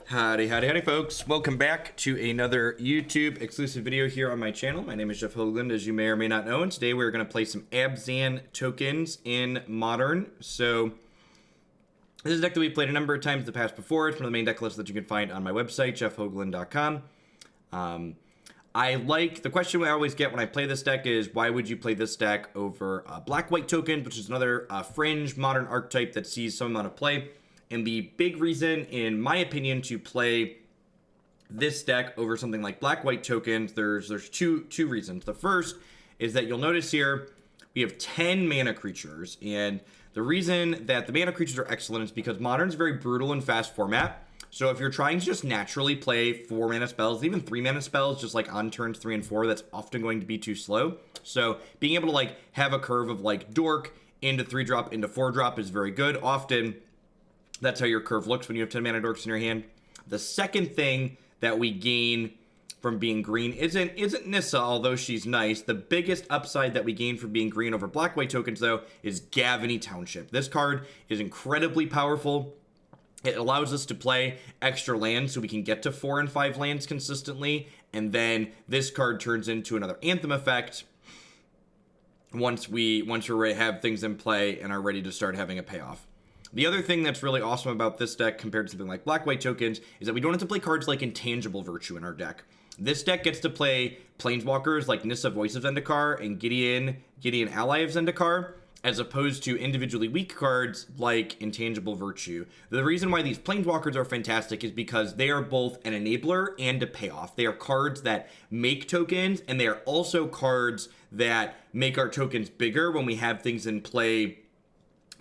Howdy, howdy, howdy, folks. Welcome back to another YouTube exclusive video here on my channel. My name is Jeff Hoagland, as you may or may not know, and today we're going to play some Abzan tokens in Modern. So, this is a deck that we've played a number of times in the past before. It's one of the main deck lists that you can find on my website, jeffhoagland.com. The question I always get when I play this deck is, why would you play this deck over Black-White tokens, which is another fringe Modern archetype that sees some amount of play. And the big reason, in my opinion, to play this deck over something like Black-White tokens, there's two reasons. The first is that you'll notice here we have 10 mana creatures, and the reason that the mana creatures are excellent is because Modern's a very brutal and fast format. So if you're trying to just naturally play 4 mana spells, even 3 mana spells, just like on turns 3 and 4, that's often going to be too slow. So being able to like have a curve of like Dork into 3-drop into 4-drop is very good. Often that's how your curve looks when you have 10 mana dorks in your hand. The second thing that we gain from being green isn't Nissa, although she's nice. The biggest upside that we gain from being green over Black-White tokens, though, is Gavony Township. This card is incredibly powerful. It allows us to play extra lands so we can get to 4 and 5 lands consistently, and then this card turns into another Anthem effect once we have things in play and are ready to start having a payoff. The other thing that's really awesome about this deck compared to something like Black-White tokens is that we don't have to play cards like Intangible Virtue in our deck. This deck gets to play Planeswalkers like Nissa, Voice of Zendikar, and Gideon, Ally of Zendikar, as opposed to individually weak cards like Intangible Virtue. The reason why these Planeswalkers are fantastic is because they are both an enabler and a payoff. They are cards that make tokens, and they are also cards that make our tokens bigger when we have things in play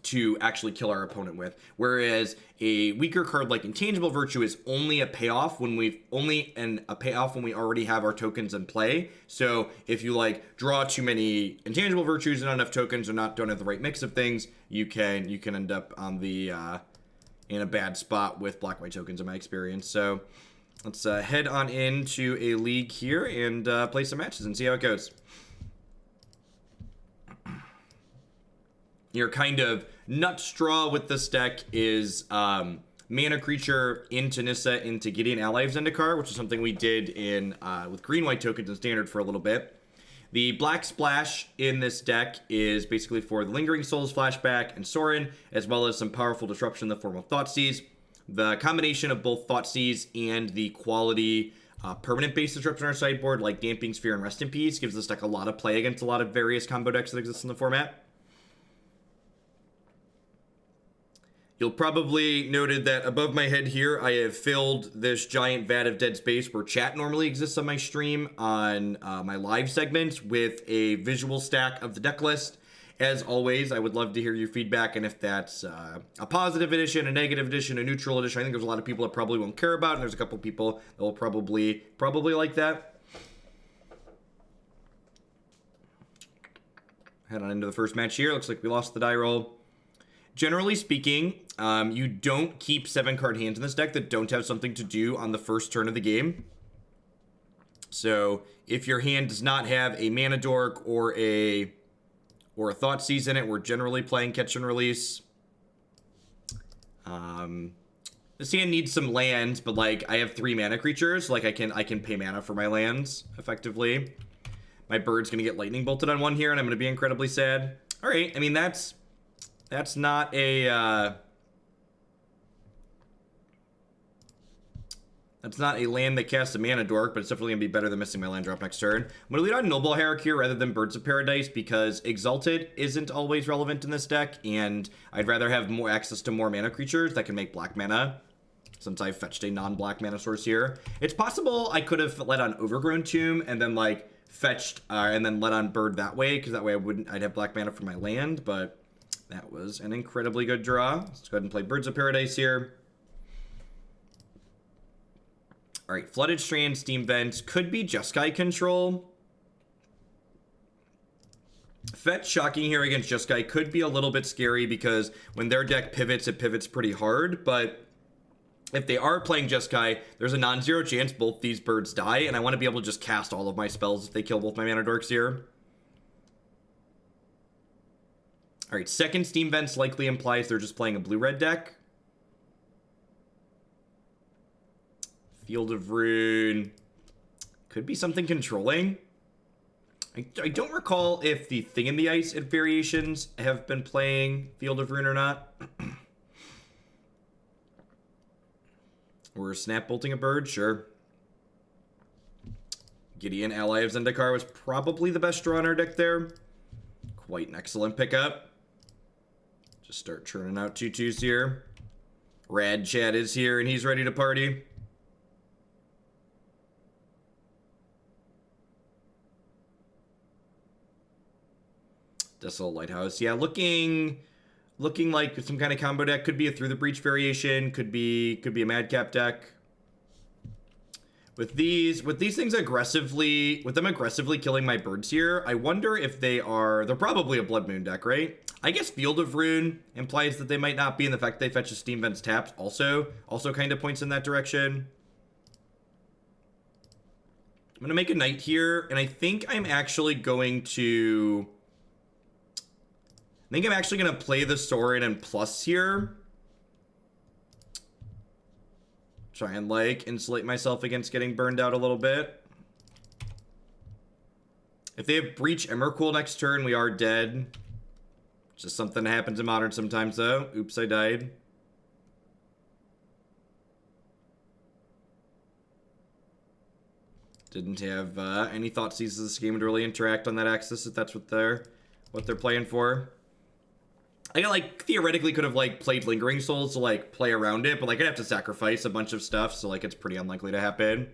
to actually kill our opponent with. Whereas a weaker card like Intangible Virtue is only a payoff when we already have our tokens in play. So if you like draw too many Intangible Virtues and not enough tokens, or don't have the right mix of things, you can end up on the in a bad spot with Black-White tokens in my experience. So let's head on into a league here and play some matches and see how it goes. Your kind of nut straw with this deck is mana creature into Nissa into Gideon, Ally of Zendikar, which is something we did in with green-white tokens in Standard for a little bit. The black splash in this deck is basically for the Lingering Souls flashback and Sorin, as well as some powerful disruption in the form of Thoughtseize. The combination of both Thoughtseize and the quality permanent-based disruption on our sideboard, like Damping Sphere and Rest in Peace, gives this deck a lot of play against a lot of various combo decks that exist in the format. You'll probably noted that above my head here, I have filled this giant vat of dead space where chat normally exists on my stream on my live segments with a visual stack of the deck list. As always, I would love to hear your feedback, and if that's a positive edition, a negative edition, a neutral edition. I think there's a lot of people that probably won't care about it, and there's a couple people that will probably like that. Head on into the first match here. Looks like we lost the die roll. Generally speaking, you don't keep 7-card hands in this deck that don't have something to do on the first turn of the game. So if your hand does not have a Mana Dork or a Thoughtseize in it, we're generally playing Catch and Release. This hand needs some lands, but like I have 3 mana creatures, like I can pay mana for my lands effectively. My bird's gonna get lightning bolted on one here, and I'm gonna be incredibly sad. All right, I mean that's not a land that casts a Mana Dork, but it's definitely gonna be better than missing my land drop next turn. I'm gonna lead on Noble Hierarch here rather than Birds of Paradise because Exalted isn't always relevant in this deck, and I'd rather have more access to more mana creatures that can make black mana, since I've fetched a non-black mana source here. It's possible I could have let on Overgrown Tomb and then like fetched and then let on Bird that way, because that way I'd have black mana for my land, but that was an incredibly good draw. Let's go ahead and play Birds of Paradise here. All right, Flooded Strand, Steam Vent. Could be Jeskai control. Fetch shocking here against Jeskai could be a little bit scary because when their deck pivots, it pivots pretty hard. But if they are playing Jeskai, there's a non-zero chance both these birds die, and I want to be able to just cast all of my spells if they kill both my Mana Dorks here. All right, second Steam Vents likely implies they're just playing a blue-red deck. Field of Rune. Could be something controlling. I don't recall if the Thing in the Ice variations have been playing Field of Rune or not. We're snap bolting a bird, sure. Gideon, ally of Zendikar, was probably the best draw in our deck there. Quite an excellent pickup. Just start churning out 2/2s here. Rad Chad is here and he's ready to party. Desolate Lighthouse. Yeah, looking like some kind of combo deck. Could be a Through the Breach variation. Could be a Madcap deck. With these things aggressively killing my birds here, I wonder if they're probably a Blood Moon deck, right? I guess Field of Rune implies that they might not be, and the fact they fetch a Steam Vents tapped also kind of points in that direction. I'm gonna make a knight here, and I think I'm actually gonna play the Sorin and plus here. Try and, like, insulate myself against getting burned out a little bit. If they have Breach Emrakul next turn, we are dead. Just something that happens in Modern sometimes, though. Oops, I died. Didn't have any Thoughtseizes this game to really interact on that axis, if that's what they're playing for. I like theoretically could have like played Lingering Souls to like play around it, but like I'd have to sacrifice a bunch of stuff, so like it's pretty unlikely to happen.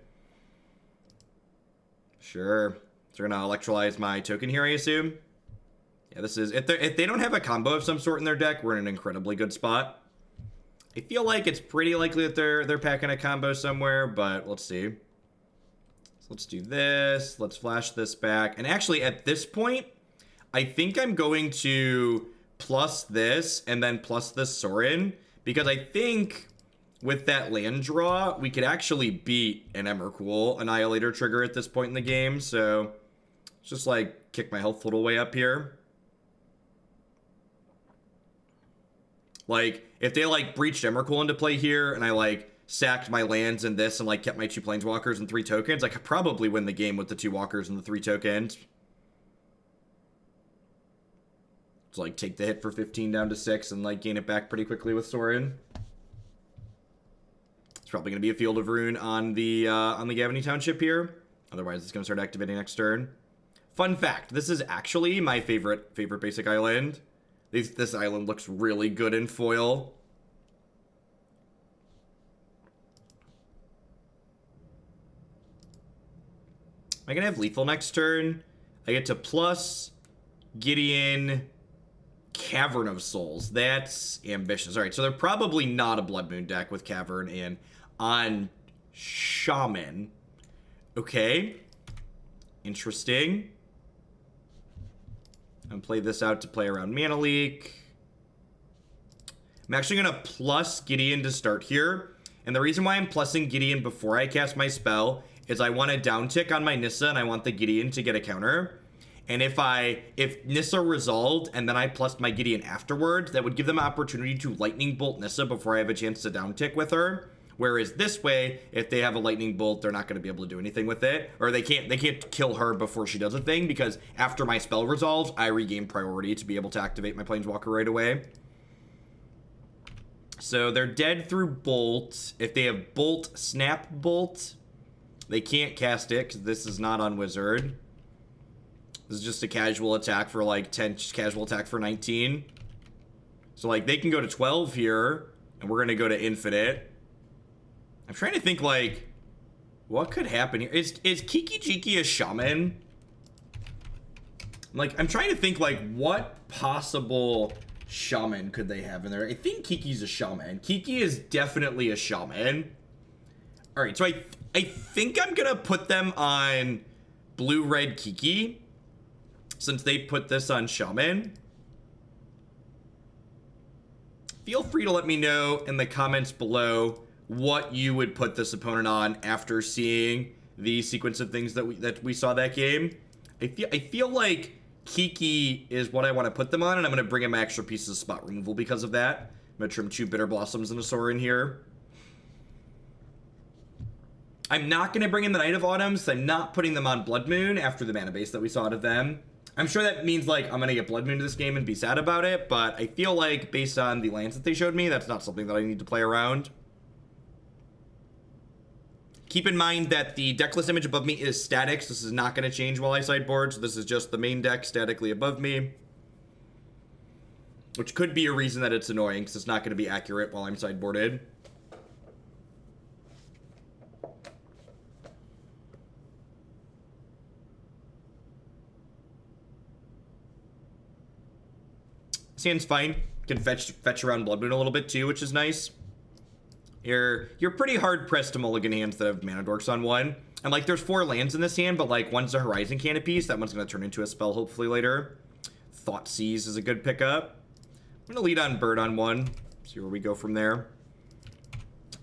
Sure. So we're gonna electrolyze my token here, I assume. Yeah, this is if they don't have a combo of some sort in their deck, we're in an incredibly good spot. I feel like it's pretty likely that they're packing a combo somewhere, but let's see. So let's do this. Let's flash this back. And actually, at this point, I think I'm going to plus this and then plus this Sorin, because I think with that land draw we could actually beat an Emrakul Annihilator trigger at this point in the game. So just like kick my health total way up here. Like if they like breached Emrakul into play here and I like sacked my lands in this and like kept my 2 planeswalkers and 3 tokens, I could probably win the game with the 2 walkers and the 3 tokens. So like take the hit for 15 down to 6 and like gain it back pretty quickly with Sorin. It's probably going to be a Field of Rune on the Gavony Township here. Otherwise it's going to start activating next turn. Fun fact, this is actually my favorite basic island. This island looks really good in foil. Am I going to have lethal next turn? I get to plus Gideon Cavern of Souls. That's ambitious. All right, so they're probably not a Blood Moon deck with Cavern and on Shaman. Okay. Interesting. I'm play this out to play around Mana Leak. I'm actually going to plus Gideon to start here. And the reason why I'm plussing Gideon before I cast my spell is I want a downtick on my Nissa and I want the Gideon to get a counter. And if Nissa resolved and then I plussed my Gideon afterwards, that would give them an opportunity to Lightning Bolt Nissa before I have a chance to downtick with her. Whereas this way, if they have a Lightning Bolt, they're not going to be able to do anything with it. Or they can't kill her before she does a thing, because after my spell resolves, I regain priority to be able to activate my Planeswalker right away. So they're dead through Bolt. If they have Bolt, Snap Bolt, they can't cast it because this is not on Wizard. This is just a casual attack for like 10, casual attack for 19. So like they can go to 12 here, and we're going to go to Infinite. I'm trying to think, like, what could happen here? Is Kiki Jiki a shaman? Like, I'm trying to think, like, what possible shaman could they have in there? I think Kiki's a shaman. Kiki is definitely a shaman. All right, so I think I'm going to put them on blue-red Kiki, since they put this on shaman. Feel free to let me know in the comments below what you would put this opponent on after seeing the sequence of things that we saw that game. I feel like Kiki is what I want to put them on, and I'm going to bring in my extra pieces of spot removal because of that. I'm going to trim 2 Bitterblossoms and a Sorin here. I'm not going to bring in the Knight of Autumn, so I'm not putting them on Blood Moon after the mana base that we saw out of them. I'm sure that means, like, I'm going to get Blood Moon to this game and be sad about it, but I feel like, based on the lands that they showed me, that's not something that I need to play around. Keep in mind that the decklist image above me is static, so this is not going to change while I sideboard, so this is just the main deck statically above me. Which could be a reason that it's annoying, because it's not going to be accurate while I'm sideboarded. This hand's fine. Can fetch around Blood Moon a little bit too, which is nice. You're pretty hard pressed to mulligan hands that have mana dorks on one. And like there's 4 lands in this hand, but like one's a Horizon Canopy, so that one's gonna turn into a spell hopefully later. Thoughtseize is a good pickup. I'm gonna lead on Bird on 1. See where we go from there.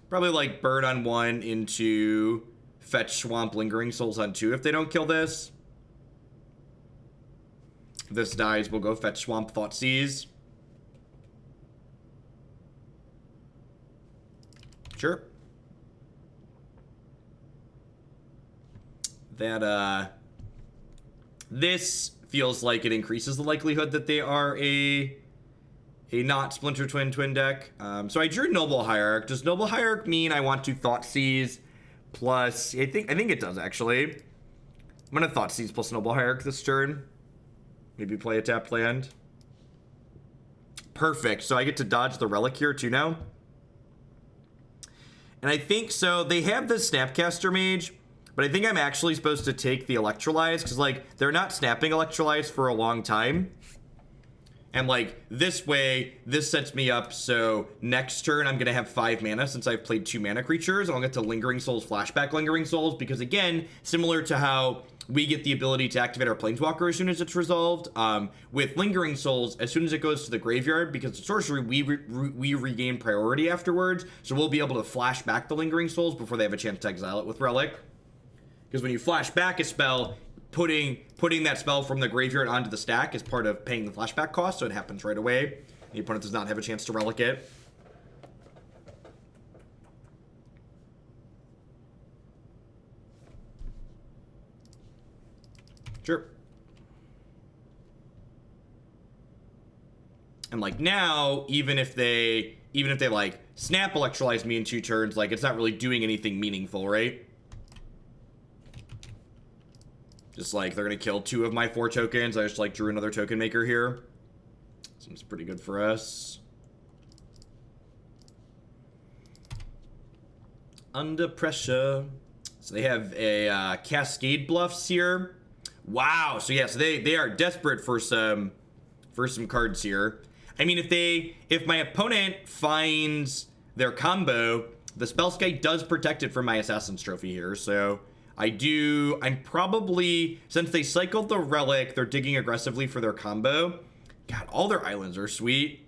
Probably like Bird on 1 into fetch Swamp Lingering Souls on 2 if they don't kill this. If this dies, we'll go fetch Swamp Thoughtseize. Sure. That, this feels like it increases the likelihood that they are a not Splinter Twin deck. So I drew Noble Hierarch. Does Noble Hierarch mean I want to Thoughtseize plus... I think it does, actually. I'm gonna Thoughtseize plus Noble Hierarch this turn. Maybe play a tapped land. Perfect. So I get to dodge the Relic here too now. And I think, so they have the Snapcaster Mage, but I think I'm actually supposed to take the Electrolyze, because, like, they're not snapping Electrolyze for a long time. And, like, this way, this sets me up, so next turn I'm going to have 5 mana since I've played 2 mana creatures, and I'll get to Lingering Souls, Flashback Lingering Souls, because, again, similar to how we get the ability to activate our Planeswalker as soon as it's resolved, with Lingering Souls, as soon as it goes to the graveyard, because it's sorcery, we regain priority afterwards, so we'll be able to flash back the Lingering Souls before they have a chance to exile it with Relic. Because when you flash back a spell, putting that spell from the graveyard onto the stack is part of paying the flashback cost, so it happens right away. The opponent does not have a chance to Relic it. Sure. And like now, even if they like snap Electrolyze me in 2 turns, like it's not really doing anything meaningful, right? Just like they're gonna kill 2 of my 4 tokens. I just like drew another token maker here. Seems pretty good for us. Under pressure. So they have a Cascade Bluffs here. Wow, so yeah, so they are desperate for some cards here. I mean, if my opponent finds their combo, the Spellskite does protect it from my Assassin's Trophy here, so I'm probably, since they cycled the Relic, they're digging aggressively for their combo. God, all their islands are sweet.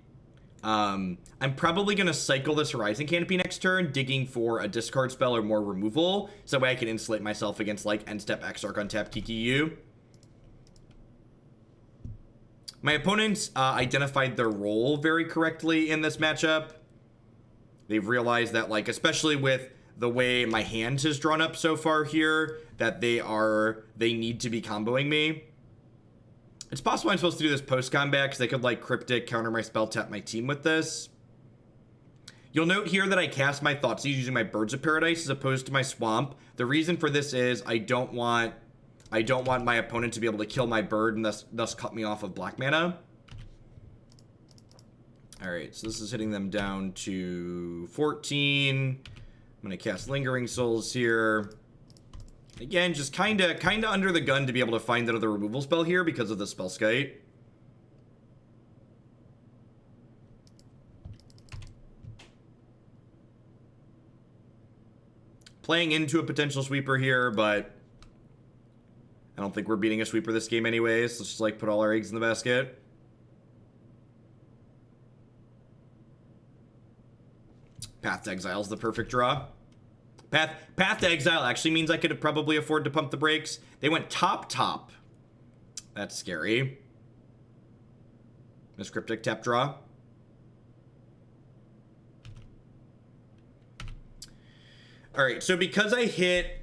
I'm probably gonna cycle this Horizon Canopy next turn, digging for a discard spell or more removal, so that way I can insulate myself against like end step Exarch untap Kiki U. My opponents identified their role very correctly in this matchup. They've realized that, like, especially with the way my hand has drawn up so far here, that they need to be comboing me. It's possible I'm supposed to do this post-combat, because they could, like, Cryptic, counter my spell, tap my team with this. You'll note here that I cast my Thoughtseize using my Birds of Paradise as opposed to my Swamp. The reason for this is I don't want my opponent to be able to kill my bird and thus cut me off of black mana. Alright, so this is hitting them down to 14. I'm going to cast Lingering Souls here. Again, just kind of under the gun to be able to find another removal spell here because of the Spellskite. Playing into a potential sweeper here, but I don't think we're beating a sweeper this game anyways. Let's just like put all our eggs in the basket. Path to Exile is the perfect draw. Path to Exile actually means I could probably afford to pump the brakes. They went top. That's scary. Miss Cryptic tap draw. All right, so because I hit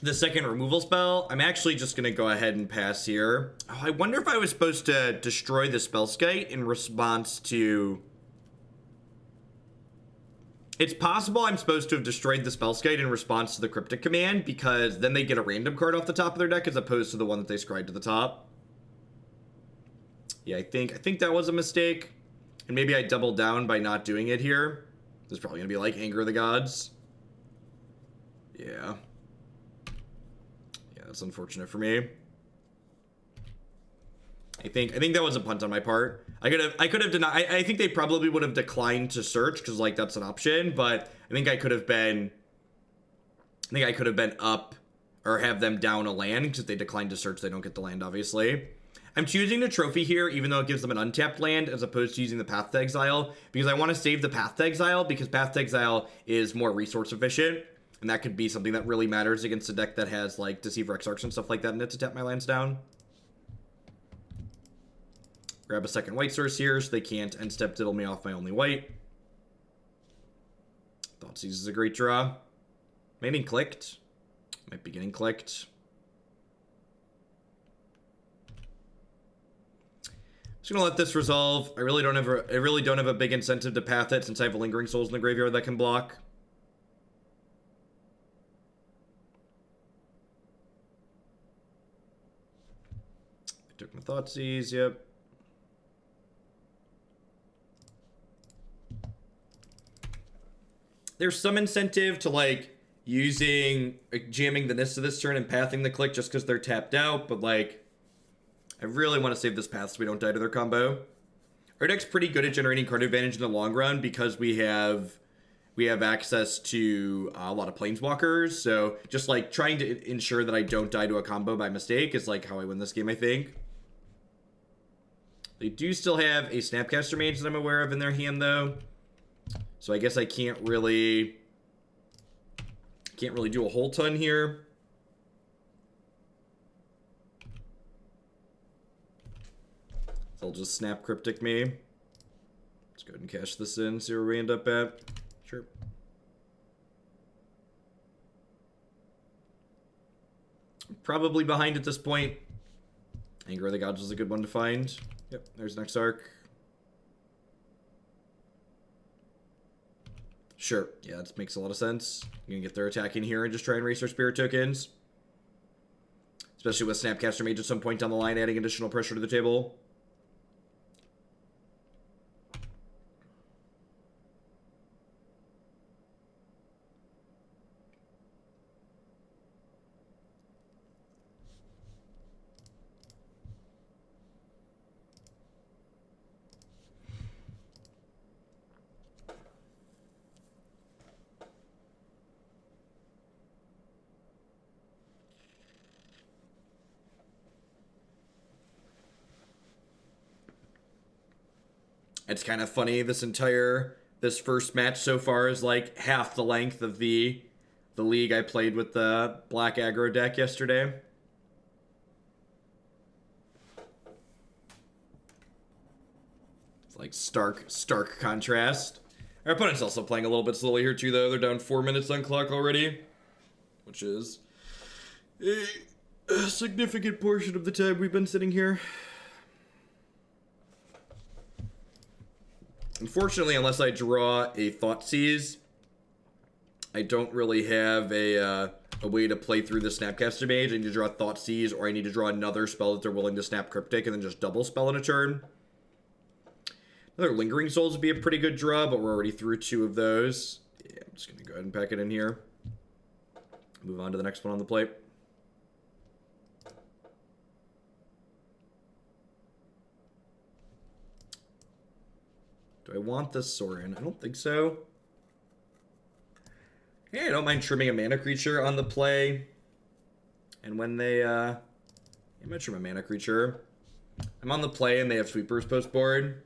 the second removal spell, I'm actually just going to go ahead and pass here. Oh, I wonder if I was supposed to destroy the Spellskite in response to... It's possible I'm supposed to have destroyed the Spellskite in response to the Cryptic command, because then they get a random card off the top of their deck as opposed to the one that they scried to the top. Yeah, I think that was a mistake. And maybe I doubled down by not doing it here. This is probably going to be like Anger of the Gods. Yeah. Yeah, that's unfortunate for me. I think that was a punt on my part. I could have denied. I think they probably would have declined to search because like that's an option, but I think I could have been up or have them down a land because if they decline to search, they don't get the land, obviously. I'm choosing the trophy here, even though it gives them an untapped land, as opposed to using the Path to Exile, because I want to save the Path to Exile, because Path to Exile is more resource efficient, and that could be something that really matters against a deck that has, like, Deceiver Exarchs and stuff like that in it to tap my lands down. Grab a second white source here, so they can't end-step diddle me off my only white. Thoughtseize is a great draw. Maybe clicked. Might be getting clicked. Just gonna let this resolve. I really don't have a big incentive to path it since I have a Lingering Souls in the graveyard that can block. I took my Thoughtseize, yep. There's some incentive to like jamming the Nissa this turn and pathing the click just because they're tapped out, but like I really want to save this path so we don't die to their combo. Our deck's pretty good at generating card advantage in the long run because we have access to a lot of planeswalkers. So just like trying to ensure that I don't die to a combo by mistake is like how I win this game, I think. They do still have a Snapcaster Mage that I'm aware of in their hand though. So I guess I can't really do a whole ton here. They'll just snap Cryptic me. Let's go ahead and cash this in, see where we end up at. Sure. Probably behind at this point. Anger of the Gods was a good one to find. Yep, there's next arc. Sure, yeah, that makes a lot of sense. You're gonna get their attack in here and just try and race our spirit tokens. Especially with Snapcaster Mage at some point down the line, adding additional pressure to the table. It's kind of funny, this first match so far is like half the length of the league I played with the black aggro deck yesterday. It's like stark contrast. Our opponent's also playing a little bit slowly here too though. They're down 4 minutes on clock already, which is a significant portion of the time we've been sitting here. Unfortunately, unless I draw a Thoughtseize, I don't really have a way to play through the Snapcaster Mage. I need to draw Thoughtseize, or I need to draw another spell that they're willing to snap Cryptic and then just double spell in a turn. Another Lingering Souls would be a pretty good draw, but we're already through 2 of those. Yeah, I'm just going to go ahead and pack it in here. Move on to the next one on the plate. Do I want this Sorin? I don't think so. Yeah, I don't mind trimming a mana creature on the play. And when they, I'm gonna trim a mana creature. I'm on the play and they have sweepers post board.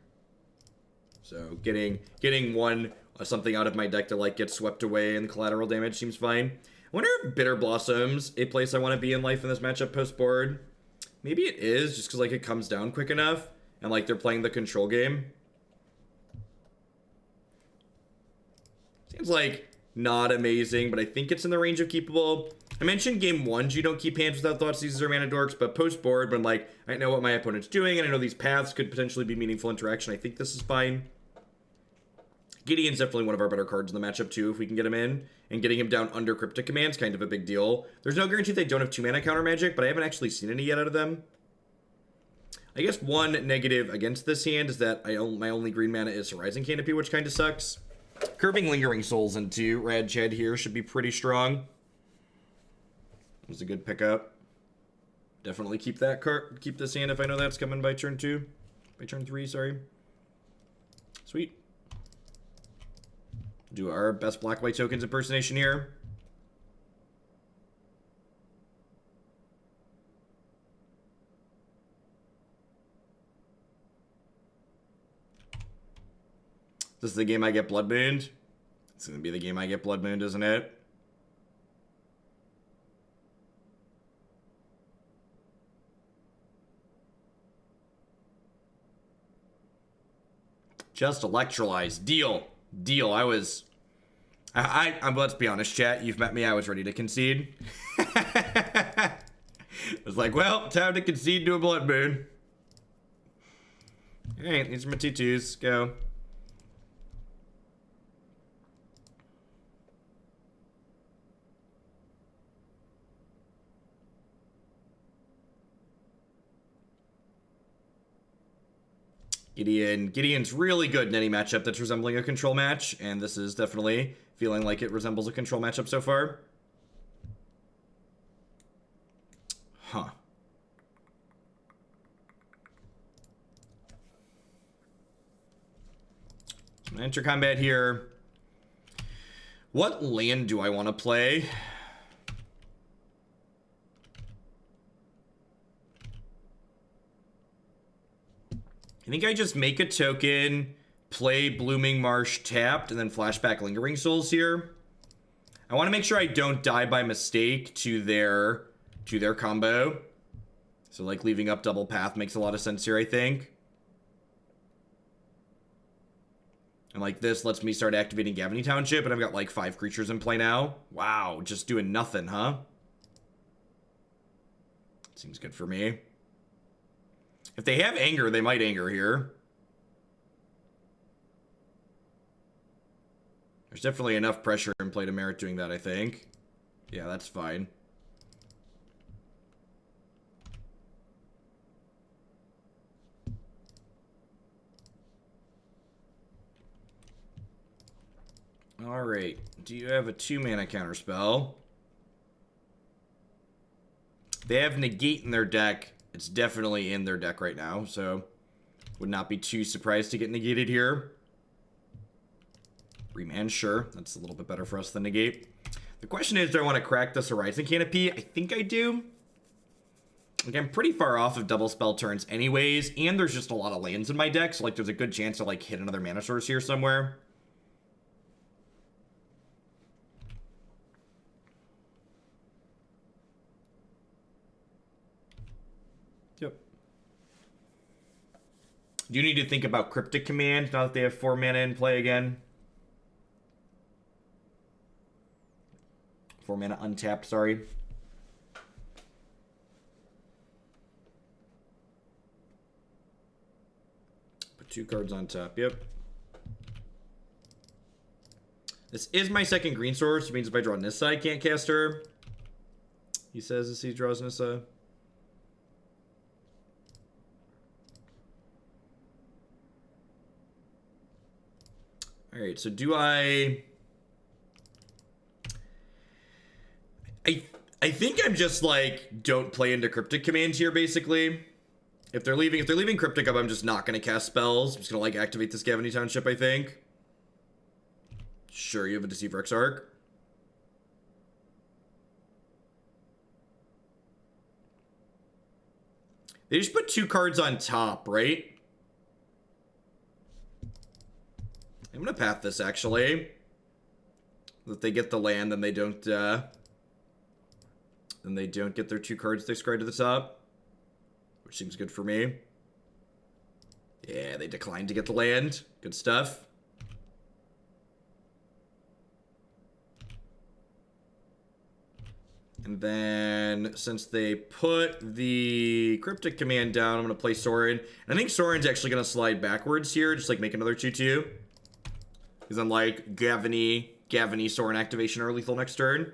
So getting something out of my deck to like get swept away and collateral damage seems fine. I wonder if Bitterblossoms a place I want to be in life in this matchup post board. Maybe it is, just because like it comes down quick enough and like they're playing the control game. Seems like not amazing, but I think it's in the range of keepable. I mentioned game 1, you don't keep hands without Thoughtseizes or Mana Dorks, but post-board, when, like, I know what my opponent's doing, and I know these paths could potentially be meaningful interaction, I think this is fine. Gideon's definitely one of our better cards in the matchup, too, if we can get him in. And getting him down under Cryptic Command's kind of a big deal. There's no guarantee they don't have 2-mana counter magic, but I haven't actually seen any yet out of them. I guess one negative against this hand is that my only green mana is Horizon Canopy, which kind of sucks. Curving Lingering Souls into Rad Jed here should be pretty strong. It was a good pickup. Definitely keep that card. Keep this hand if I know that's coming by turn 2. By turn 3, sorry. Sweet. Do our best black-white tokens impersonation here. This is the game I get Blood Mooned. It's going to be the game I get Blood Mooned, isn't it? Just Electrolyze. Deal. Deal. I'm let's be honest, chat. You've met me. I was ready to concede. I was like, well, time to concede to a Blood Moon. Alright, these are my T2s. Go. Gideon's really good in any matchup that's resembling a control match, and this is definitely feeling like it resembles a control matchup so far. Huh. So I'm gonna enter combat here. What land do I want to play? I think I just make a token, play Blooming Marsh tapped, and then flashback Lingering Souls here. I want to make sure I don't die by mistake to their combo. So like leaving up double path makes a lot of sense here, I think. And like this lets me start activating Gavony Township, and I've got like 5 creatures in play now. Wow, just doing nothing, huh? Seems good for me. If they have anger, they might anger here. There's definitely enough pressure in play to merit doing that, I think. Yeah, that's fine. Alright. Do you have a 2-mana counterspell? They have Negate in their deck. It's definitely in their deck right now, so would not be too surprised to get negated here. Remand, sure. That's a little bit better for us than negate. The question is, do I want to crack this Horizon Canopy? I think I do. Like, I'm pretty far off of double spell turns anyways, and there's just a lot of lands in my deck, so like there's a good chance to like hit another mana source here somewhere. Yep. Do you need to think about Cryptic Command now that they have 4 mana in play again? 4 mana untapped, sorry. Put 2 cards on top, yep. This is my second green source, which means if I draw Nissa, I can't cast her. He says as he draws Nissa. Alright, so do I think I'm just like don't play into Cryptic Command here basically. If they're leaving Cryptic up, I'm just not gonna cast spells. I'm just gonna like activate this Gavony Township, I think. Sure, you have a Deceiver Exarch. They just put 2 cards on top, right? I'm gonna path this actually. If they get the land, then they don't get their 2 cards they scry to the top. Which seems good for me. Yeah, they declined to get the land. Good stuff. And then, since they put the Cryptic command down, I'm going to play Sorin. And I think Sorin's actually going to slide backwards here, just like make another 2/2. Because unlike Gavony, Sorin activation are lethal next turn.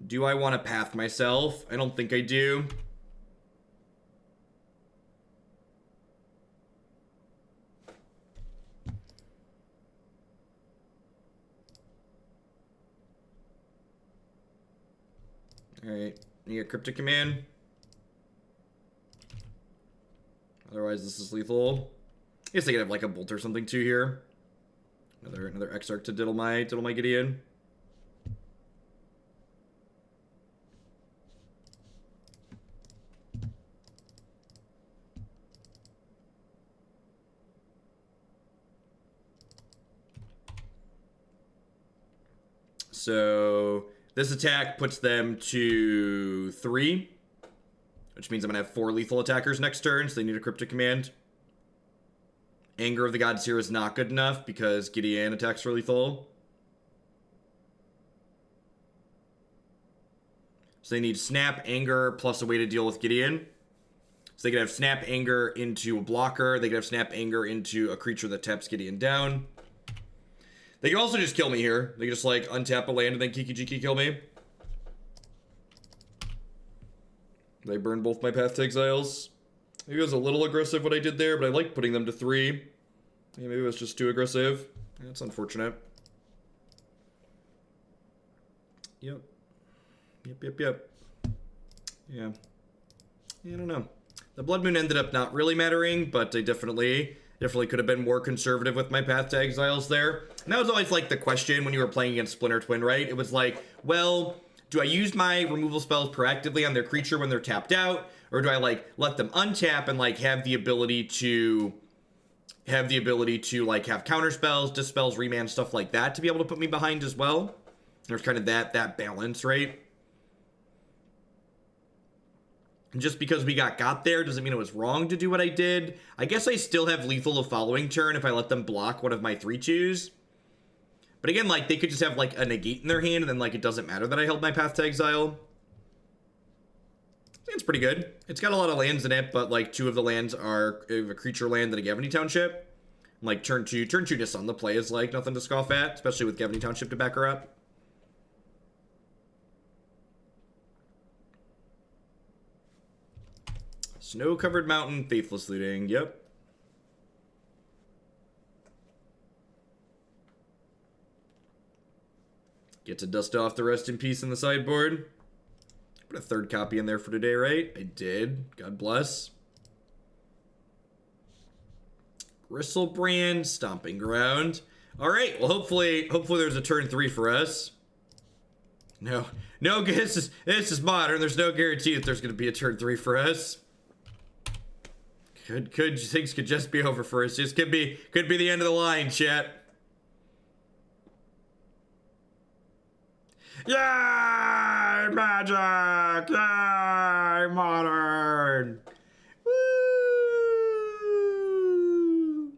Do I want to path myself? I don't think I do. Alright, you get Cryptic Command. Otherwise, this is lethal. I guess I could have like a bolt or something too here. Another Exarch to diddle my Gideon. So this attack puts them to 3, which means I'm going to have 4 lethal attackers next turn, so they need a Cryptic Command. Anger of the Gods here is not good enough because Gideon attacks for lethal. So they need Snap, Anger, plus a way to deal with Gideon. So they could have Snap, Anger into a blocker. They could have Snap, Anger into a creature that taps Gideon down. They can also just kill me here. They can just, like, untap a land and then Kiki kill me. They burned both my Path to Exiles. Maybe it was a little aggressive what I did there, but I like putting them to 3. Yeah, maybe it was just too aggressive. That's unfortunate. Yep. Yeah. I don't know. The Blood Moon ended up not really mattering, but I definitely could have been more conservative with my Path to Exiles there. And that was always, like, the question when you were playing against Splinter Twin, right? It was like, well, do I use my removal spells proactively on their creature when they're tapped out? Or do I, like, let them untap and, like, have the ability to, like, have counter spells, dispels, remand, stuff like that to be able to put me behind as well? There's kind of that balance, right? And just because we got there doesn't mean it was wrong to do what I did. I guess I still have lethal the following turn if I let them block one of my 3/2s. But again, like, they could just have, like, a negate in their hand, and then, like, it doesn't matter that I held my Path to Exile. It's pretty good. It's got a lot of lands in it, but, like, 2 of the lands are a creature land and a Gavony Township. Like, turn 2 Nissa on the play is, like, nothing to scoff at, especially with Gavony Township to back her up. Snow-covered mountain, faithless looting, yep. Get to dust off the rest in peace in the sideboard. Put a 3rd copy in there for today, right? I did. God bless. Grishoalbrand, Stomping Ground. All right. Well, hopefully there's a turn 3 for us. No, this is modern. There's no guarantee that there's going to be a turn 3 for us. Things could just be over for us. Just could be the end of the line, chat. Yay, magic! Yay, modern! Woo!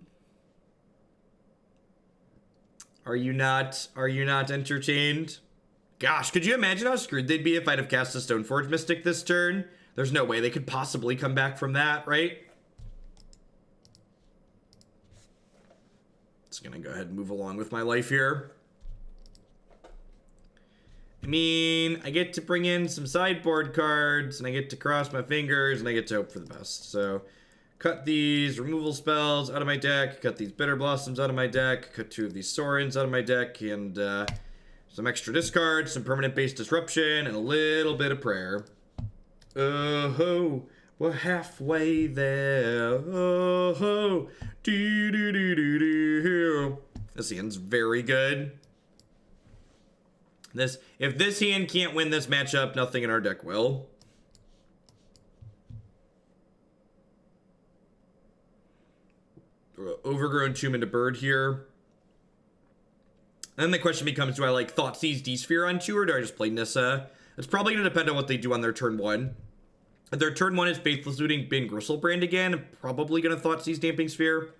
Are you not entertained? Gosh, could you imagine how screwed they'd be if I'd have cast a Stoneforge Mystic this turn? There's no way they could possibly come back from that, right? Just gonna go ahead and move along with my life here. I mean, I get to bring in some sideboard cards, and I get to cross my fingers, and I get to hope for the best. So, cut these removal spells out of my deck, cut these Bitterblossoms out of my deck, cut 2 of these Sorins out of my deck, and some extra discards, some permanent-based disruption, and a little bit of prayer. Oh-ho, we're halfway there. Oh-ho, do-do-do-do-do. This hand's very good. If this hand can't win this matchup, nothing in our deck will. Overgrown Tomb into Bird here. And then the question becomes, do I like Thoughtseize D-Sphere on 2, or do I just play Nissa? It's probably going to depend on what they do on their turn 1. If their turn 1 is Faithless Looting Bin Grishoalbrand again, I'm probably going to Thoughtseize Damping Sphere.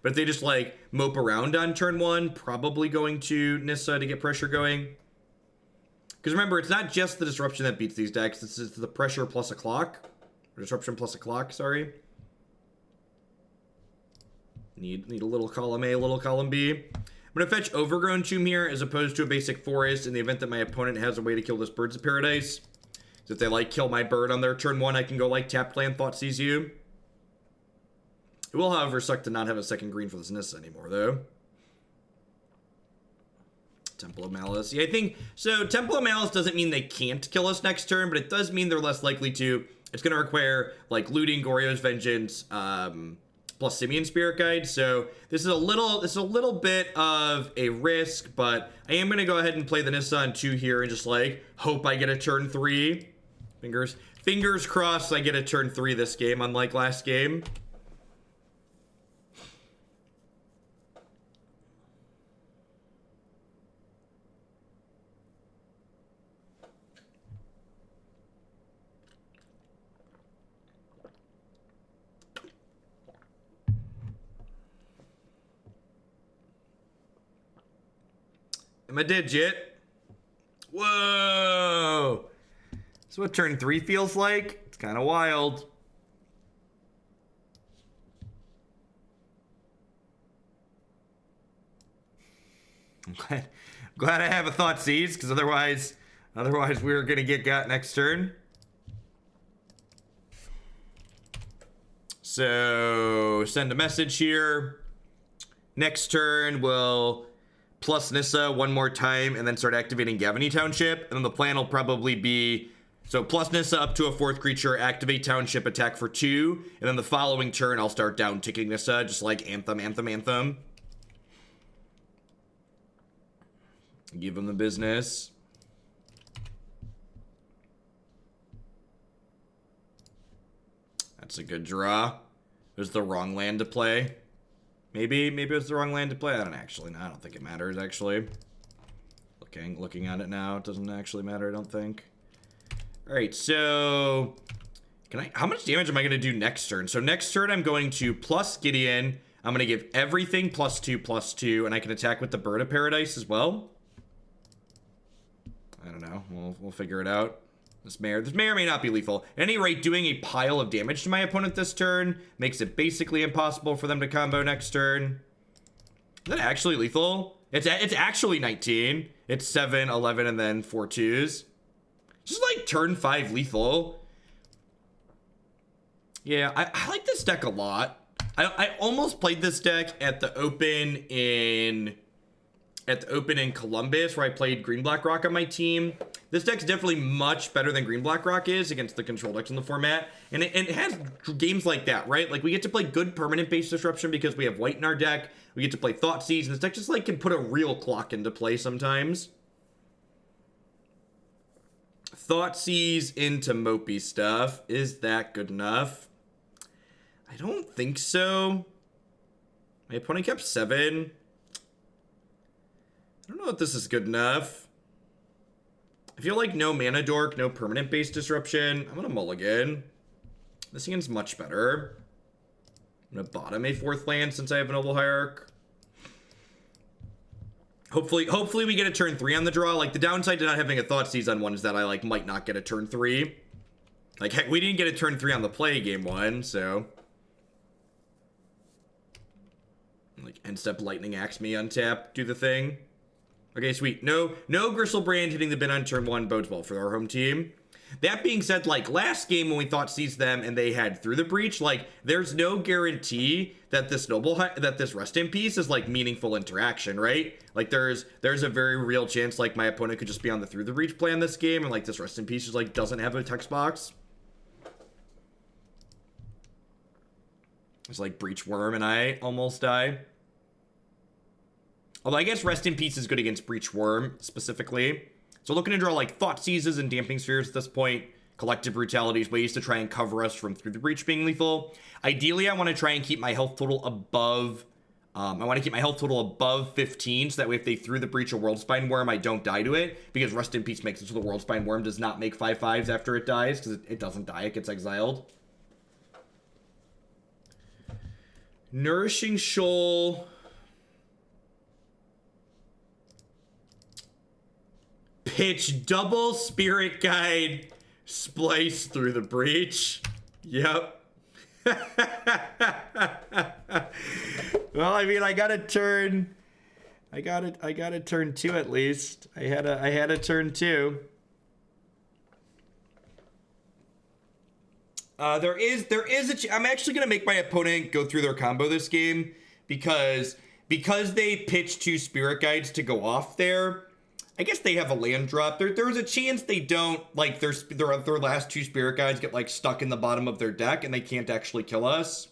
But if they just, like, mope around on turn 1, probably going to Nissa to get pressure going. Because remember, it's not just the disruption that beats these decks, it's the pressure plus a clock. Or disruption plus a clock, sorry. Need a little column A, a little column B. I'm going to fetch Overgrown Tomb here as opposed to a basic forest in the event that my opponent has a way to kill this Birds of Paradise. So if they, like, kill my bird on their turn 1, I can go, like, tap land, Thoughtseize you. It will, however, suck to not have a second green for this Nissa anymore, though. Temple of Malice. Yeah, I think... So, Temple of Malice doesn't mean they can't kill us next turn, but it does mean they're less likely to. It's going to require, like, looting, Goryo's Vengeance, plus Simian Spirit Guide. So, this is a little bit of a risk, but I am going to go ahead and play the Nissa on 2 here and just, like, hope I get a turn 3. Fingers crossed I get a turn 3 this game, unlike last game. I'm a digit. Whoa! That's what turn 3 feels like. It's kind of wild. I'm glad I have a Thoughtseize, because otherwise we were gonna get got next turn. So send a message here. Next turn we'll plus Nissa one more time and then start activating Gavony Township. And then the plan will probably be, so plus Nissa up to a 4th creature, activate Township, attack for 2. And then the following turn, I'll start down ticking Nissa, just like Anthem. Give him the business. That's a good draw. It was the wrong land to play. Maybe it was the wrong land to play. I don't think it matters, actually. Looking at it now, it doesn't actually matter, I don't think. Alright, so... How much damage am I going to do next turn? So next turn, I'm going to plus Gideon. I'm going to give everything +2/+2, and I can attack with the Bird of Paradise as well. I don't know. We'll figure it out. This may or may not be lethal. At any rate, doing a pile of damage to my opponent this turn makes it basically impossible for them to combo next turn. Is that actually lethal? It's actually 19. It's 7, 11, and then 4 2s. Just like turn 5 lethal. Yeah, I like this deck a lot. I almost played this deck at the Open in Columbus, where I played Green Black Rock on my team. This deck's definitely much better than Green Black Rock is against the control decks in the format. And it has games like that, right? Like, we get to play good permanent-based disruption because we have white in our deck. We get to play Thoughtseize, and this deck just, like, can put a real clock into play sometimes. Thoughtseize into mopey stuff. Is that good enough? I don't think so. My opponent kept 7. I don't know if this is good enough. I feel like no mana dork, no permanent based disruption. I'm gonna mulligan. This again's much better. I'm gonna bottom a 4th land since I have a Noble Hierarch. Hopefully we get a turn 3 on the draw. Like, the downside to not having a Thoughtseize on 1 is that I, like, might not get a turn 3. Like, heck, we didn't get a turn 3 on the play game 1, so. Like, end step Lightning Axe me, untap, do the thing. Okay, sweet. No Grishoalbrand hitting the bin on turn 1 bodes well for our home team. That being said, like, last game when we Thoughtseize them and they had Through the Breach, like, there's no guarantee that this this Rest in Peace is, like, meaningful interaction, right? Like, there's a very real chance, like, my opponent could just be on the Through the Breach plan this game, and, like, this Rest in Peace just, like, doesn't have a text box. It's like Breach Worm and I almost die. Although I guess Rest in Peace is good against Breach Worm, specifically. So looking to draw, like, Thoughtseizes and Damping Spheres at this point. Collective Brutalities, ways to try and cover us from Through the Breach being lethal. Ideally, I want to try and keep my health total above I want to keep my health total above 15, so that way if they threw the Breach or Worldspine Worm, I don't die to it, because Rest in Peace makes it so the Worldspine Worm does not make 5/5s after it dies, because it doesn't die, it gets exiled. Nourishing Shoal. Pitch double Spirit Guide, splice through the Breach. Yep. Well, I mean, I got a turn. I got a turn 2 at least. I had a turn 2. There is I'm actually gonna make my opponent go through their combo this game, because they pitch 2 Spirit Guides to go off there. I guess they have a land drop. There's a chance they don't, like, their last 2 Spirit Guides get, like, stuck in the bottom of their deck and they can't actually kill us.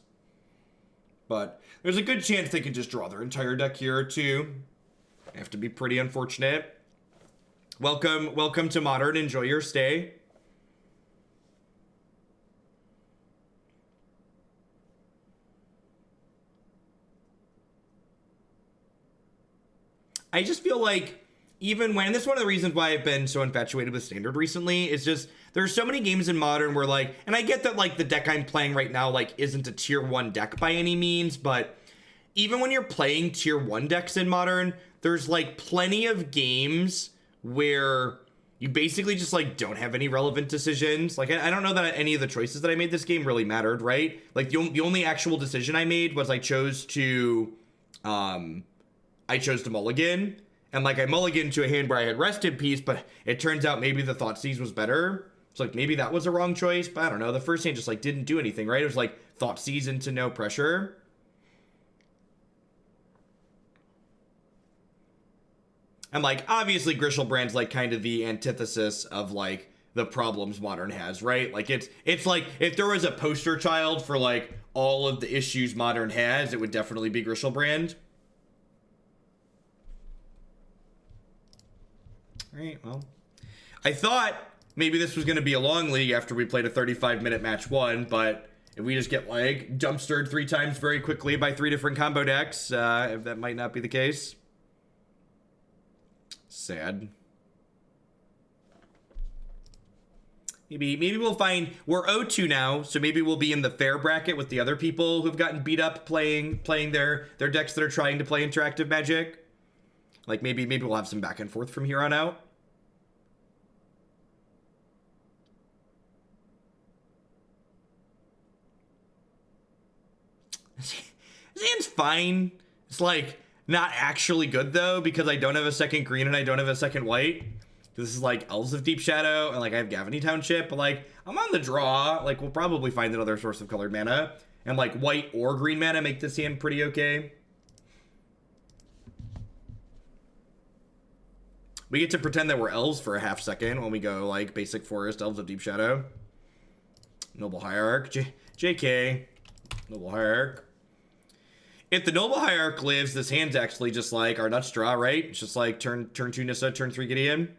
But there's a good chance they could just draw their entire deck here, too. I have to be pretty unfortunate. Welcome to Modern. Enjoy your stay. I just feel like, even when, this is one of the reasons why I've been so infatuated with Standard recently, is just, there's so many games in Modern where, like, and I get that, like, the deck I'm playing right now, like, isn't a tier 1 deck by any means, but even when you're playing tier 1 decks in Modern, there's, like, plenty of games where you basically just, like, don't have any relevant decisions. Like, I don't know that any of the choices that I made this game really mattered, right? Like, the only actual decision I made was I chose to mulligan. And, like, I mulliganed to a hand where I had Rest in Peace, but it turns out maybe the Thoughtseize was better. So, like, maybe that was a wrong choice, but I don't know. The first hand just, like, didn't do anything, right? It was, like, Thoughtseize into no pressure. And, like, obviously Grishoalbrand's, like, kind of the antithesis of, like, the problems Modern has, right? Like, it's like, if there was a poster child for, like, all of the issues Modern has, it would definitely be Grishoalbrand. Right, well, I thought maybe this was going to be a long league after we played a 35-minute match 1, but if we just get, like, dumpstered 3 times very quickly by 3 different combo decks, that might not be the case. Sad. Maybe we'll find, we're 0-2 now, so maybe we'll be in the fair bracket with the other people who've gotten beat up playing their decks that are trying to play interactive Magic. Like, maybe we'll have some back and forth from here on out. Zan's fine. It's, like, not actually good, though, because I don't have a second green and I don't have a second white. This is, like, Elves of Deep Shadow, and, like, I have Gavony Township, but, like, I'm on the draw. Like, we'll probably find another source of colored mana. And, like, white or green mana make this hand pretty okay. We get to pretend that we're elves for a half second when we go, like, basic forest, Elves of Deep Shadow. Noble Hierarch. JK. Noble Hierarch. If the Noble Hierarch lives, this hand's actually just like our nuts draw, right? It's just like turn 2 Nissa, turn 3 Gideon.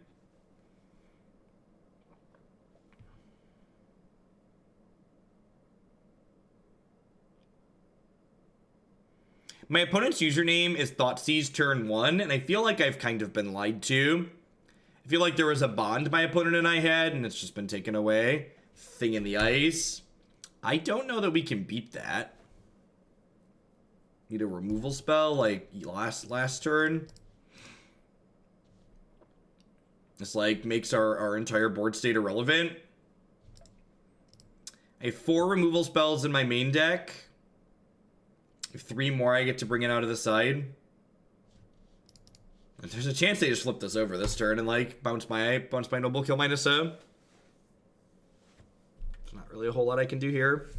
My opponent's username is Thoughtseize turn 1, and I feel like I've kind of been lied to. I feel like there was a bond my opponent and I had, and it's just been taken away. Thing in the ice. I don't know that we can beat that. Need a removal spell, like, last turn. This, like, makes our entire board state irrelevant. I have 4 removal spells in my main deck. If 3 more I get to bring it out of the side. There's a chance they just flip this over this turn and, like, bounce my Noble, kill my Nissa. There's not really a whole lot I can do here.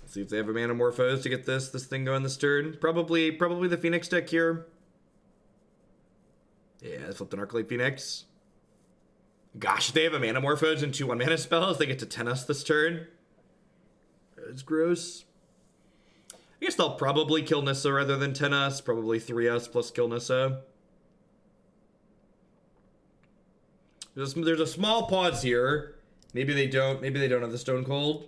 Let's see if they have a Manamorphose to get this thing going this turn. Probably the Phoenix deck here. Yeah, they flipped an Arclight Phoenix. Gosh, if they have a Manamorphose and 2 1-mana spells, they get to 10 us this turn. It's gross. I guess they'll probably kill Nissa rather than 10 us. Probably 3 us plus kill Nissa. There's a small pause here. Maybe they don't have the Stone Cold.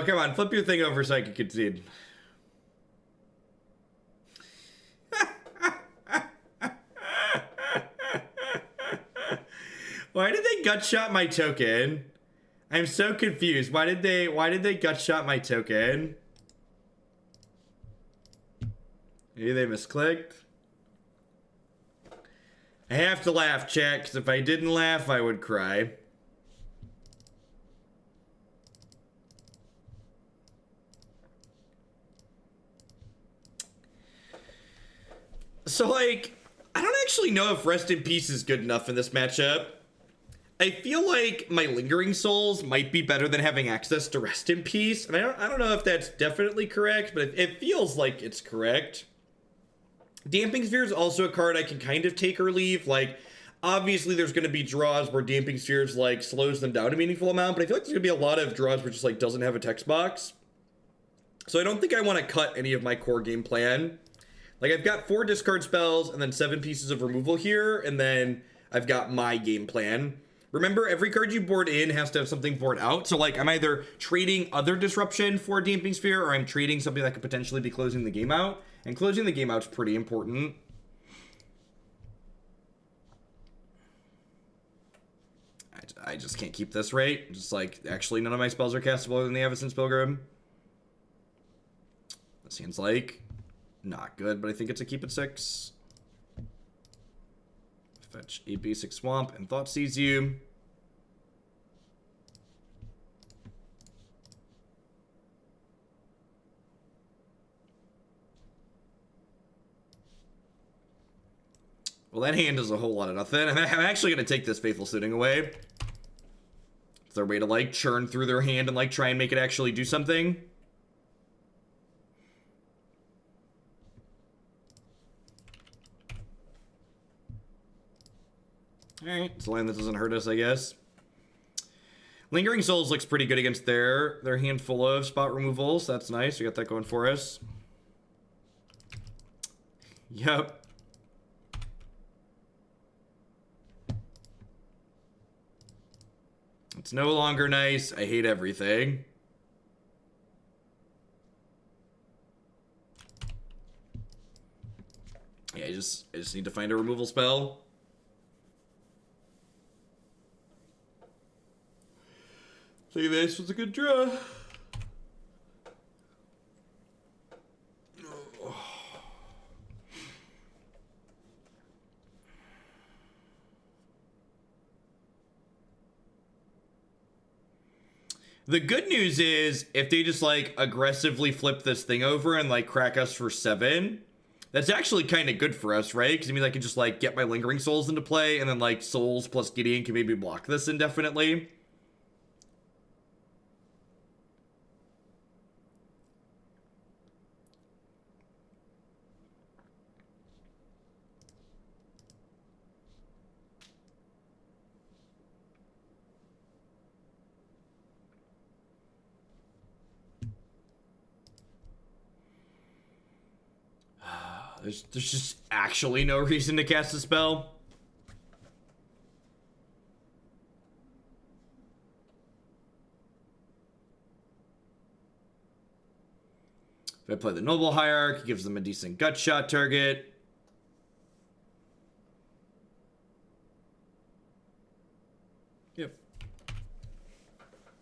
Come on, flip your thing over so I can concede. Why did they gutshot my token? I'm so confused. Why did they gutshot my token? Maybe they misclicked. I have to laugh, chat, because if I didn't laugh, I would cry. So, like, I don't actually know if Rest in Peace is good enough in this matchup. I feel like my Lingering Souls might be better than having access to Rest in Peace. And I don't know if that's definitely correct, but it feels like it's correct. Damping Sphere is also a card I can kind of take or leave. Like, obviously there's going to be draws where Damping Spheres, like, slows them down a meaningful amount, but I feel like there's going to be a lot of draws where it just, like, doesn't have a text box. So I don't think I want to cut any of my core game plan. Like, I've got 4 discard spells and then 7 pieces of removal here, and then I've got my game plan. Remember, every card you board in has to have something board out. So, like, I'm either trading other disruption for a Damping Sphere, or I'm trading something that could potentially be closing the game out. And closing the game out's pretty important. I just can't keep this rate. Just, like, actually none of my spells are castable in the Avacyn's Pilgrim. That seems like not good, but I think it's a keep at 6. Fetch a basic Swamp and Thoughtseize you. Well, that hand does a whole lot of nothing. I'm actually going to take this Faithful Suiting away. Is there a way to, like, churn through their hand and, like, try and make it actually do something? Alright, it's a land that doesn't hurt us, I guess. Lingering Souls looks pretty good against their handful of spot removals. That's nice. We got that going for us. Yep. It's no longer nice. I hate everything. Yeah, I just need to find a removal spell. See, this was a good draw. The good news is, if they just, like, aggressively flip this thing over and, like, crack us for 7, that's actually kind of good for us, right? Because it means I can just, like, get my Lingering Souls into play, and then, like, Souls plus Gideon can maybe block this indefinitely. There's just actually no reason to cast a spell. If I play the Noble Hierarch, it gives them a decent gut shot target. Yep.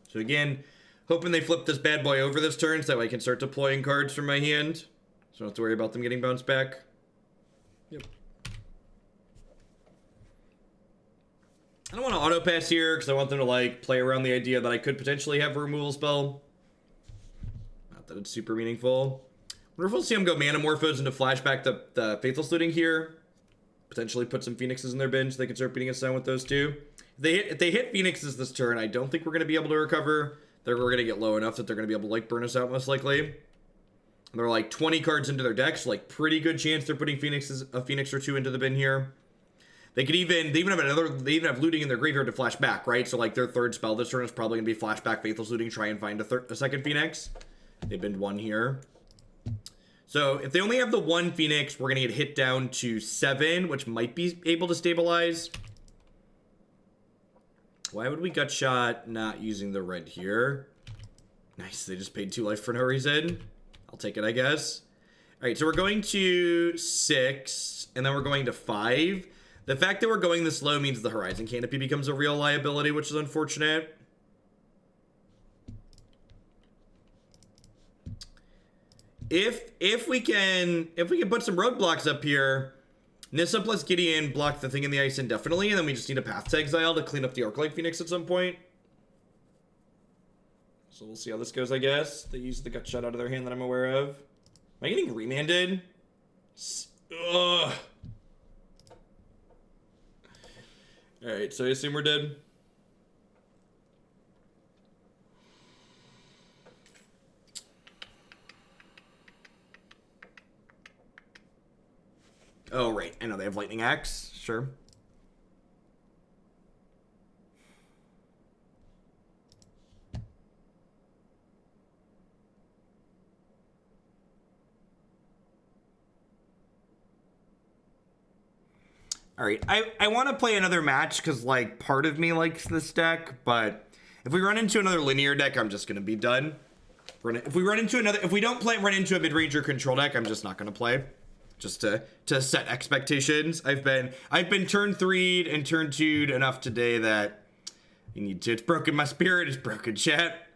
So again, hoping they flip this bad boy over this turn so that way I can start deploying cards from my hand. So I don't have to worry about them getting bounced back. Yep. I don't want to auto pass here because I want them to, like, play around the idea that I could potentially have a removal spell. Not that it's super meaningful. Wonder if we'll see them go Mana Morphos into flashback the Faithful Suiting here. Potentially put some Phoenixes in their bin so they can start beating us down with those two. If they hit Phoenixes this turn, I don't think we're going to be able to recover. We're going to get low enough that they're going to be able to, like, burn us out most likely. And they're like 20 cards into their decks, so, like, pretty good chance they're putting a Phoenix or 2 into the bin here. They even have looting in their graveyard to flash back, right? So like their third spell this turn is probably gonna be flashback Faithless Looting, try and find a second Phoenix. They binned one here. So if they only have the one Phoenix, we're gonna get hit down to 7, which might be able to stabilize. Why would we gut shot not using the red here? Nice, they just paid 2 life for no reason. I'll take it, I guess. All right, so we're going to 6, and then we're going to 5. The fact that we're going this low means the Horizon Canopy becomes a real liability, which is unfortunate. If we can put some roadblocks up here, Nissa plus Gideon block the thing in the ice indefinitely, and then we just need a path to Exile to clean up the Arc-like Phoenix at some point. So we'll see how this goes, I guess. They use the gut shot out of their hand that I'm aware of. Am I getting remanded? Ugh. Alright, so I assume we're dead. Oh, right. I know they have Lightning Axe. Sure. All right, I want to play another match because, like, part of me likes this deck, but if we run into another linear deck, I'm just going to be done. If we don't run into a mid-ranger control deck, I'm just not going to play. Just to set expectations. I've been turn 3'd and turn 2'd enough today that you need to. It's broken my spirit. It's broken, chat.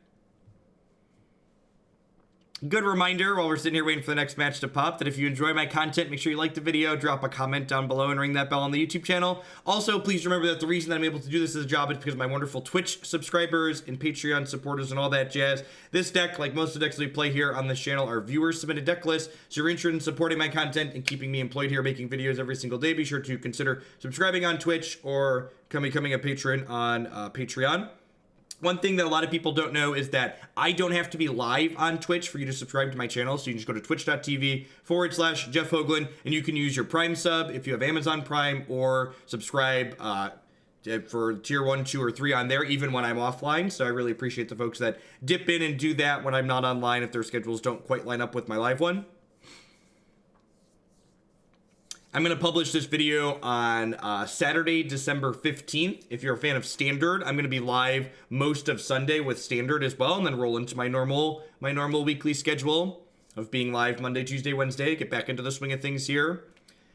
Good reminder while we're sitting here waiting for the next match to pop that if you enjoy my content, make sure you like the video, drop a comment down below, and ring that bell on the YouTube channel. Also, please remember that the reason that I'm able to do this as a job is because of my wonderful Twitch subscribers and Patreon supporters and all that jazz. This deck, like most of the decks we play here on this channel, are viewer-submitted deck lists. So if you're interested in supporting my content and keeping me employed here making videos every single day, be sure to consider subscribing on Twitch or becoming a patron on Patreon. One thing that a lot of people don't know is that I don't have to be live on Twitch for you to subscribe to my channel. So you can just go to twitch.tv/Jeff Hoagland, and you can use your Prime sub if you have Amazon Prime, or subscribe for tier 1, 2, or 3 on there, even when I'm offline. So I really appreciate the folks that dip in and do that when I'm not online if their schedules don't quite line up with my live one. I'm going to publish this video on Saturday, December 15th. If you're a fan of Standard, I'm going to be live most of Sunday with Standard as well, and then roll into my normal weekly schedule of being live Monday, Tuesday, Wednesday. Get back into the swing of things here.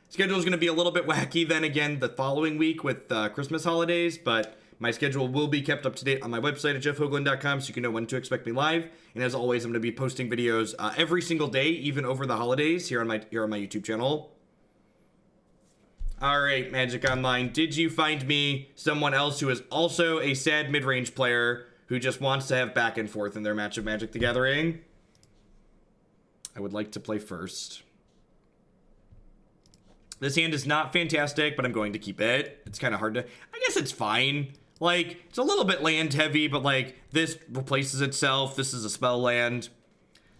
Schedule is going to be a little bit wacky then again the following week with Christmas holidays, but my schedule will be kept up to date on my website at jeffhoagland.com so you can know when to expect me live. And as always, I'm going to be posting videos every single day, even over the holidays, here on my YouTube channel. All right, Magic Online, did you find me someone else who is also a sad mid-range player who just wants to have back and forth in their match of Magic the Gathering? I would like to play first. This hand is not fantastic, but I'm going to keep it. It's kind of hard to... I guess it's fine. Like, it's a little bit land heavy, but like, this replaces itself. This is a spell land.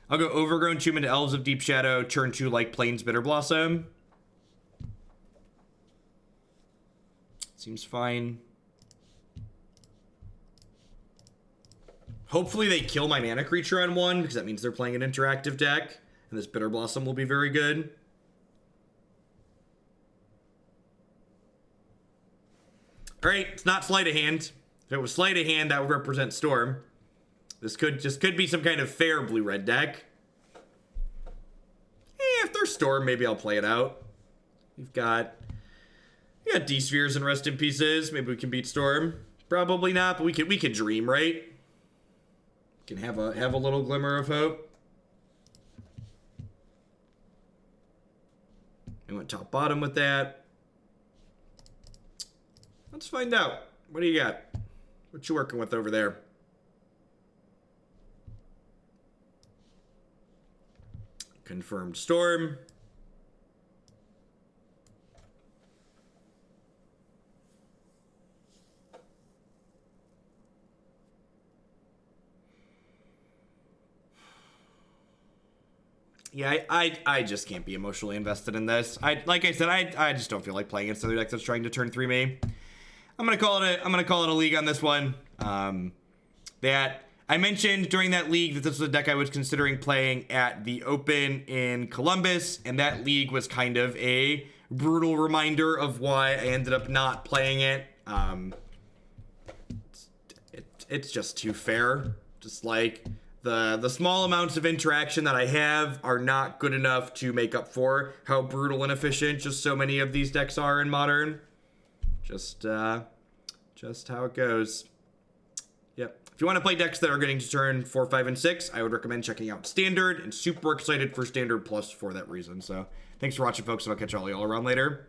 I'll go Overgrown Tomb into Elves of Deep Shadow, turn 2 like Plains Bitterblossom. Seems fine. Hopefully they kill my mana creature on 1, because that means they're playing an interactive deck, and this Bitterblossom will be very good. Alright, it's not Sleight of Hand. If it was Sleight of Hand, that would represent Storm. This could be some kind of fair blue-red deck. If they're Storm, maybe I'll play it out. We've got D-Spheres and Rest in Pieces. Maybe we can beat Storm. Probably not, but we could dream, right? Can have a little glimmer of hope. I went top bottom with that. Let's find out. What do you got? What you working with over there? Confirmed Storm. Yeah, I just can't be emotionally invested in this. Like I said, I just don't feel like playing against another deck that's trying to turn 3 me. I'm gonna call it a league on this one. That I mentioned during that league that this was a deck I was considering playing at the Open in Columbus, and that league was kind of a brutal reminder of why I ended up not playing it. It's just too fair. Just like the small amounts of interaction that I have are not good enough to make up for how brutal and efficient just so many of these decks are in Modern. Just how it goes. Yep. If you want to play decks that are getting to turn 4, 5, and 6, I would recommend checking out Standard, and super excited for Standard Plus for that reason. So thanks for watching, folks, and I'll catch all y'all around later.